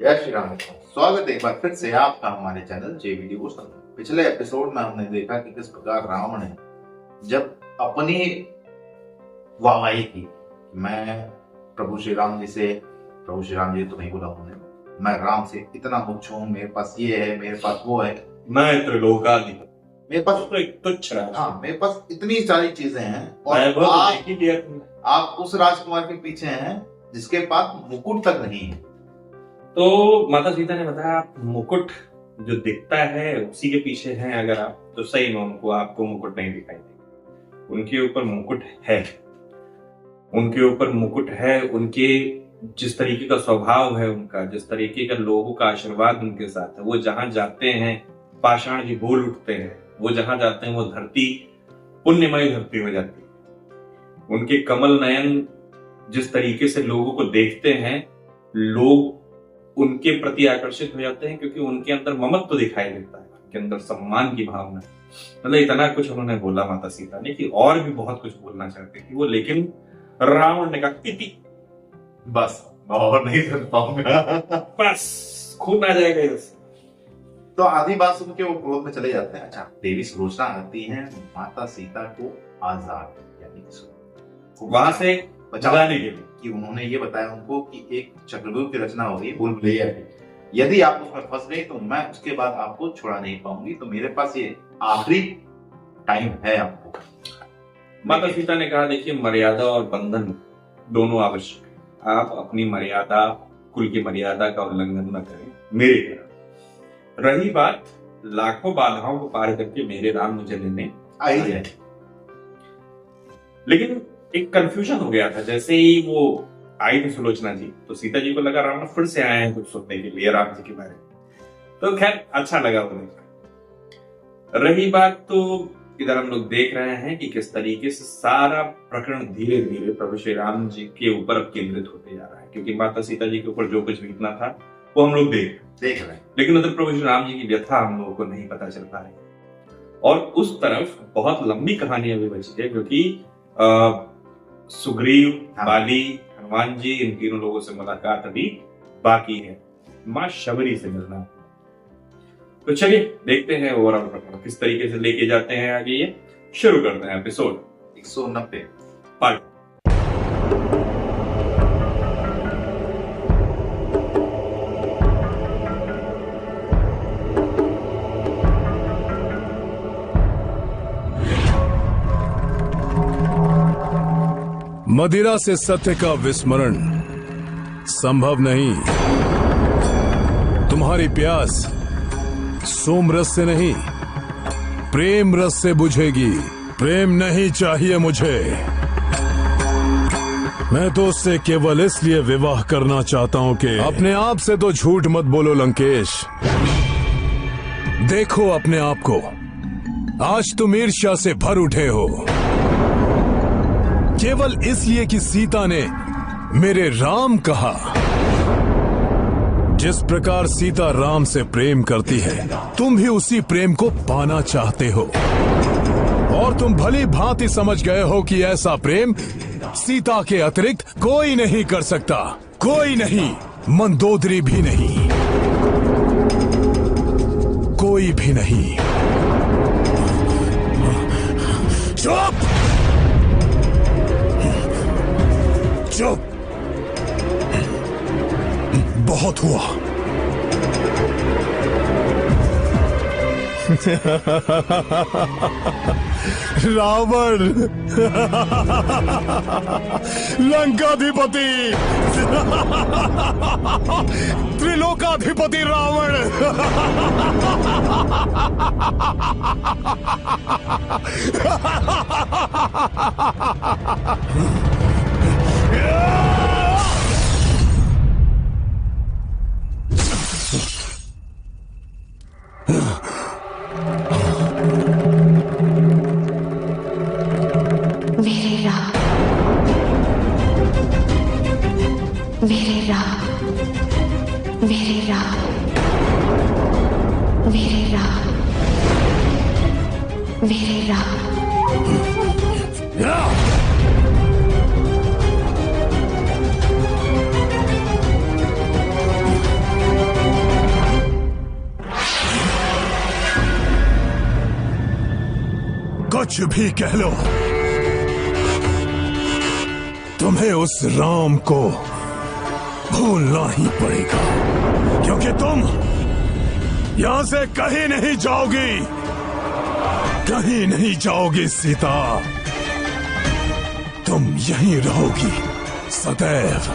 जय श्री राम। स्वागत है एक बार फिर से आपका हमारे चैनल जे वीडियो पर। पिछले एपिसोड में हमने देखा कि किस प्रकार रावण ने जब अपनी वाहवाही की, मैं प्रभु श्री राम जी तो नहीं बोला उन्होंने, मैं राम से इतना मुच्छ हूँ, मेरे पास ये है, मेरे पास वो है, मैं त्रिलोकाधिपति, मेरे पास तो एक तुच्छ राज, हाँ मेरे पास इतनी सारी चीजें हैं और आप उस राजकुमार के पीछे हैं जिसके पास मुकुट तक नहीं है। तो माता सीता ने बताया मुकुट जो दिखता है उसी के पीछे हैं अगर आप, तो सही में आपको मुकुट नहीं दिखाई देगा। उनके ऊपर मुकुट है, उनके ऊपर मुकुट है। उनके जिस तरीके का स्वभाव है उनका, जिस तरीके का लोगों का आशीर्वाद उनके साथ है, वो जहां जाते हैं पाषाण जी बोल उठते हैं, वो जहां जाते हैं वो धरती पुण्यमय धरती हो जाती है। उनके कमल नयन जिस तरीके से लोगों को देखते हैं, लोग उनके प्रति आकर्षित हो जाते हैं क्योंकि उनके अंदर ममत्व दिखाई देता है, उनके अंदर सम्मान की भावना। मतलब इतना कुछ उन्होंने बोला माता सीता ने कि और भी बहुत कुछ बोलना चाहती थी वो, लेकिन रावण ने कहा इति, बस और नहीं कर पाऊंगा, बस खून आ जाएगा इससे। तो आधी बात सुन के वो क्रोध में चले जाते हैं। अच्छा, देवी सुलोचना आती है माता सीता को आजाद यानी वहां से बचाने के लिए, कि उन्होंने ये बताया उनको कि एक चक्रव्यूह की रचना होगी भूलभुलैया की, यदि आप उसमें फंस गए तो मैं उसके बाद आपको छुड़ा नहीं पाऊंगी, तो मेरे पास ये आखिरी टाइम है आपको। माता सीता ने कहा देखिए मर्यादा और बंधन दोनों आवश्यक है, आप अपनी मर्यादा, कुल की मर्यादा का उल्लंघन न करें मेरे तरफ। रही बात लाखों बाधाओं को पार करके मेरे राम मुझे लेने आई है, लेकिन एक कंफ्यूजन हो गया था। जैसे ही वो आई थी सुलोचना जी, तो सीता जी को लगा रावण फिर से आए हैं कुछ सुनने के लिए राम जी के बारे में, तो खैर अच्छा लगा उन्हें। रही बात तो इधर हम लोग देख रहे हैं कि किस तरीके से सारा प्रकरण धीरे धीरे प्रभु श्री राम जी के ऊपर अब केंद्रित होते जा रहा है, क्योंकि माता सीता जी के ऊपर जो कुछ बीतना था वो हम लोग देख रहे हैं, लेकिन उधर प्रभु श्री राम जी की व्यथा हम लोगों को नहीं पता चल पा रही। और उस तरफ बहुत लंबी कहानी अभी बची है, क्योंकि सुग्रीव, बाली, हनुमान जी, इन तीनों लोगों से मुलाकात अभी बाकी है, मां शबरी से मिलना। तो चलिए देखते हैं ओवरऑल प्रकरण किस तरीके से लेके जाते हैं आगे। ये शुरू करते हैं एपिसोड 190 पार्ट। मदिरा से सत्य का विस्मरण संभव नहीं। तुम्हारी प्यास सोम रस से नहीं, प्रेम रस से बुझेगी। प्रेम नहीं चाहिए मुझे, मैं तो उससे केवल इसलिए विवाह करना चाहता हूं कि अपने आप से तो झूठ मत बोलो लंकेश। देखो अपने आप को, आज तुम ईर्ष्या से भर उठे हो, केवल इसलिए कि सीता ने मेरे राम कहा। जिस प्रकार सीता राम से प्रेम करती है, तुम भी उसी प्रेम को पाना चाहते हो, और तुम भली भांति समझ गए हो कि ऐसा प्रेम सीता के अतिरिक्त कोई नहीं कर सकता, कोई नहीं, मंदोदरी भी नहीं, कोई भी नहीं। चुप चुप, बहुत हुआ। रावण, लंकाधिपति, त्रिलोकाधिपति रावण। कुछ भी कह लो, तुम्हें उस राम को भूलना ही पड़ेगा, क्योंकि तुम यहां से कहीं नहीं जाओगी, कहीं नहीं जाओगी सीता। तुम यहीं रहोगी सदैव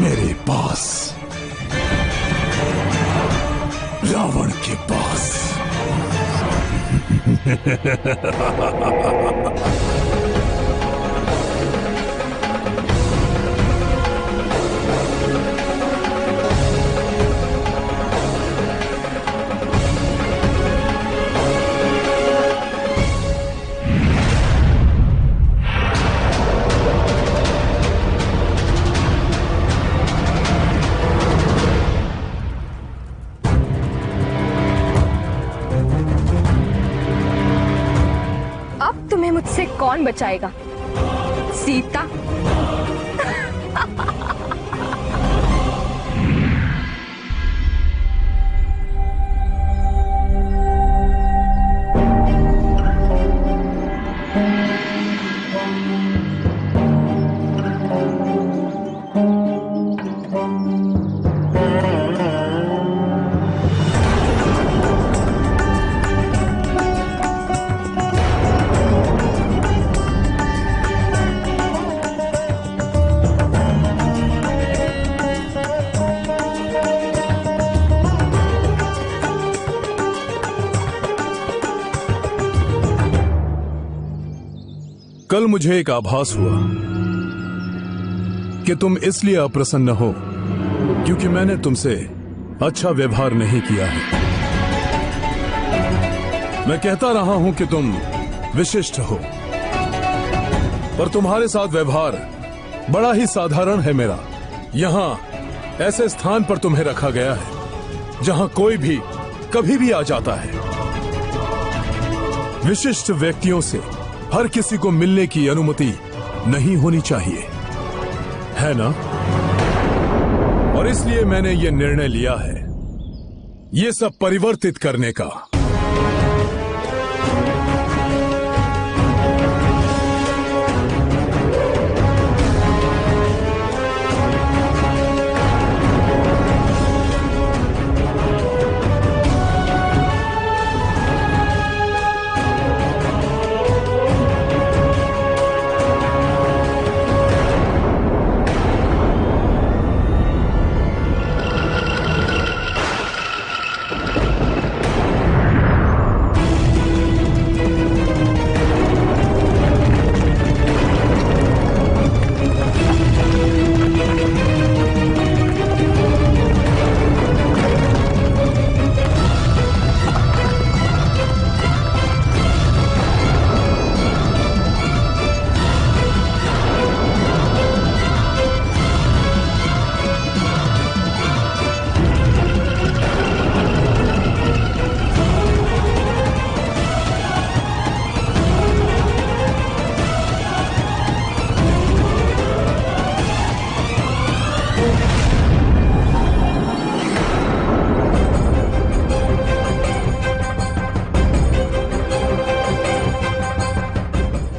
मेरे पास, रावण के पास। अब तुम्हें मुझसे कौन बचाएगा? सीता? कल मुझे एक आभास हुआ कि तुम इसलिए अप्रसन्न हो क्योंकि मैंने तुमसे अच्छा व्यवहार नहीं किया है। मैं कहता रहा हूं कि तुम विशिष्ट हो, पर तुम्हारे साथ व्यवहार बड़ा ही साधारण है मेरा। यहां ऐसे स्थान पर तुम्हें रखा गया है जहां कोई भी कभी भी आ जाता है। विशिष्ट व्यक्तियों से हर किसी को मिलने की अनुमति नहीं होनी चाहिए, है ना? और इसलिए मैंने ये निर्णय लिया है ये सब परिवर्तित करने का।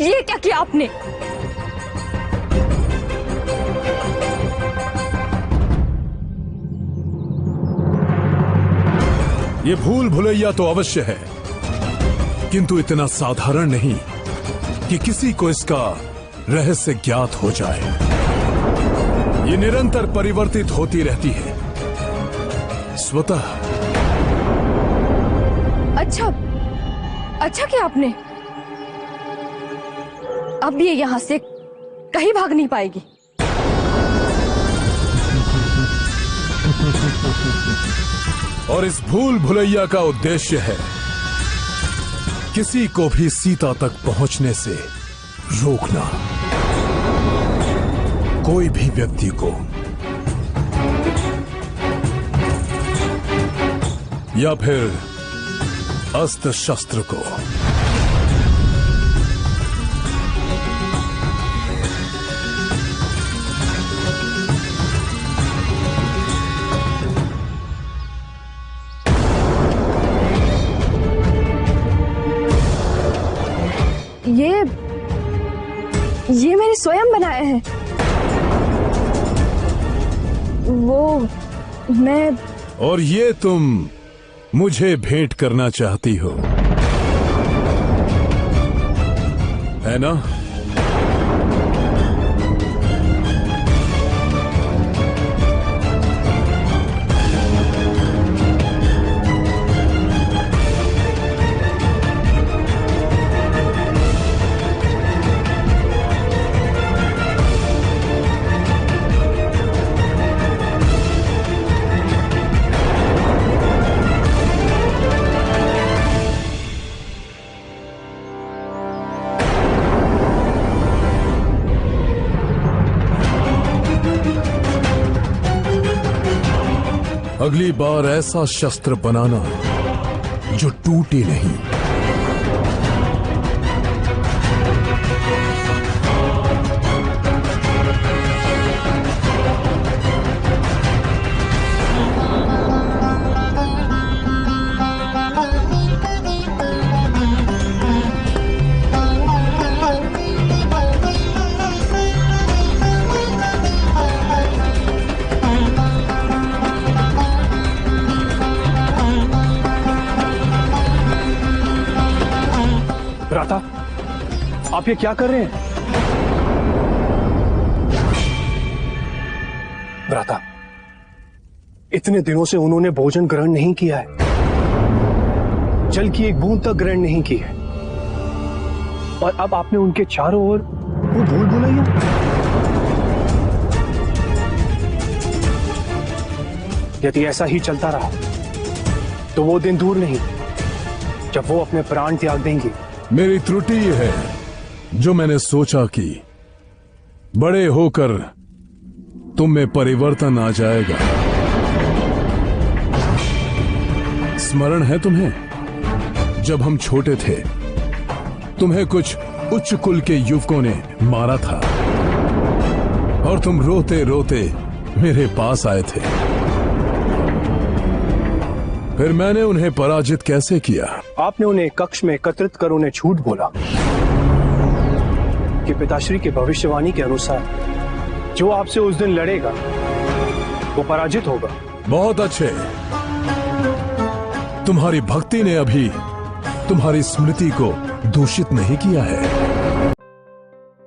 ये क्या किया आपने? ये भूल भुलैया तो अवश्य है, किंतु इतना साधारण नहीं कि किसी को इसका रहस्य ज्ञात हो जाए। ये निरंतर परिवर्तित होती रहती है स्वतः। अच्छा किया आपने। अब ये यहां से कहीं भाग नहीं पाएगी। और इस भूल भुलैया का उद्देश्य है किसी को भी सीता तक पहुंचने से रोकना, कोई भी व्यक्ति को या फिर अस्त्र शस्त्र को। ये मैंने स्वयं बनाया है। वो मैं और ये तुम मुझे भेंट करना चाहती हो, है ना? अगली बार ऐसा शस्त्र बनाना जो टूटे नहीं। भ्राता, आप ये क्या कर रहे हैं? भ्राता, इतने दिनों से उन्होंने भोजन ग्रहण नहीं किया है, जल की एक बूंद तक ग्रहण नहीं की है, और अब आपने उनके चारों ओर वो भूल भुलैया। यदि ऐसा ही चलता रहा तो वो दिन दूर नहीं जब वो अपने प्राण त्याग देंगे। मेरी त्रुटि ये है जो मैंने सोचा कि बड़े होकर तुम में परिवर्तन आ जाएगा। स्मरण है तुम्हें, जब हम छोटे थे तुम्हें कुछ उच्च कुल के युवकों ने मारा था और तुम रोते रोते मेरे पास आए थे। फिर मैंने उन्हें पराजित कैसे किया? आपने उन्हें कक्ष में एकत्रित कर उन्हें झूठ बोला कि पिताश्री की भविष्यवाणी के अनुसार जो आपसे उस दिन लड़ेगा वो पराजित होगा। बहुत अच्छे। तुम्हारी भक्ति ने अभी तुम्हारी स्मृति को दूषित नहीं किया है।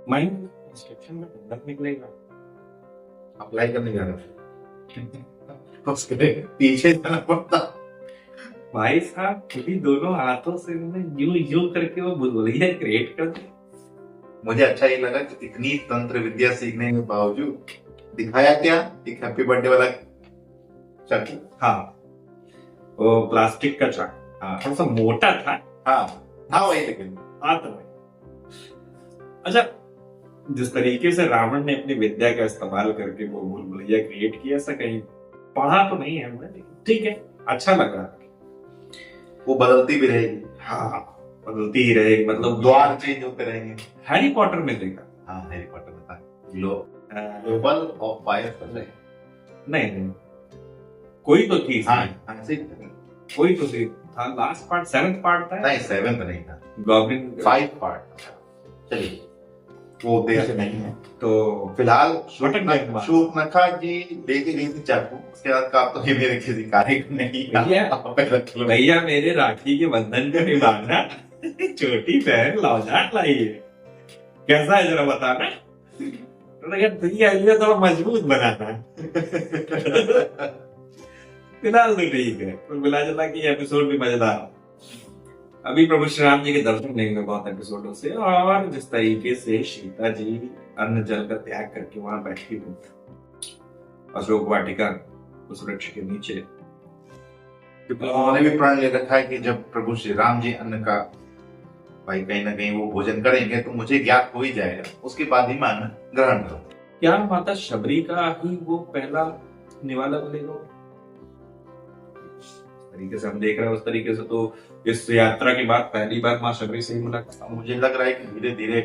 माइंड इंस्ट्रक्शन में बंधक निकलेगा। अप्लाई करने जा रहा उसके पीछे जाना पड़ता। भाई साहब खुद ही दोनों हाथों से यूं यूं करके वो बुलबुलिया क्रिएट कर दी। मुझे अच्छा ही लगा कि इतनी तंत्र विद्या सीखने के बावजूद दिखाया क्या, एक हैप्पी बर्थडे वाला चाकू। हाँ, वो प्लास्टिक का चाकू। हाँ, थोड़ा सा मोटा था। हाँ वही, लेकिन हाँ तो वही। अच्छा, जिस तरीके से रावण ने अपनी विद्या का इस्तेमाल करके वो बुलबुलिया क्रिएट किया, ऐसा कहीं पढ़ा तो नहीं है हमने, लेकिन ठीक है, अच्छा लगा। वो बदलती भी रहेगी। हाँ, बदलती ही रहेगी, मतलब द्वार चेंज होते रहेंगे। हैरी पॉटर में देखा। हाँ, हैरी पॉटर में था ग्लोबल ऑफ फायर कर रहे। नहीं, कोई तो थी। हाँ, कोई तो थी। था लास्ट पार्ट, 7th पार्ट था। नहीं, 7th नहीं था, गॉब्लिन 5 पार्ट। चलिए, वो देर नहीं है। तो फिलहाल शूर्पणखा जी लेके गई थी चाकू, उसके बाद कहा तो ये मेरे किसी कार्य का नहीं है। भैया मेरे राखी के बंधन को निभाना छोटी बहन लौजाट लाई है, कैसा है जरा बताना। भैया थोड़ा मजबूत बनाना। फिलहाल तो ठीक है, मिला जुला की एपिसोड भी मजेदार। अभी प्रभु श्री राम जी के दर्शन लेंगे बहुत एपिसोडों से, और जिस तरीके से सीता जी अन्न जल का त्याग करके वहां बैठी हुई अशोक वाटिका उस वृक्ष के नीचे, उन्होंने भी प्रण ले रखा है कि जब प्रभु श्री राम जी अन्न का भाई कहीं ना कहीं वो भोजन करेंगे तो मुझे ज्ञात हो ही जाएगा, उसके बाद ही मैं अन्न ग्रहण करूँ। क्या माता शबरी का ही वो पहला निवाला बनेगा? तरीके से हम देख रहे हैं, उस तरीके से तो इस यात्रा के बाद पहली बार माँ शबरी से ही मुलाकात। मुझे लग रहा है कि धीरे धीरे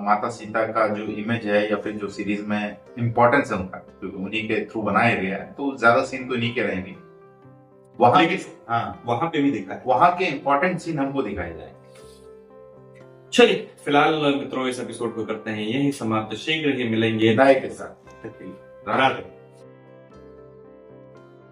माता सीता का जो इमेज है या फिर जो सीरीज में इम्पोर्टेंस है उनका, क्योंकि उन्हीं के थ्रू बनाया गया है, तो ज्यादा सीन तो इन्हीं के रहेंगे वहां। हाँ, वहां पे भी दिखा है, वहां के इम्पोर्टेंट सीन हमको दिखाए जाएंगे। चलिए फिलहाल मित्रों इस एपिसोड को करते हैं यही समाप्त। शीघ्र ही मिलेंगे नए के साथ। राधे।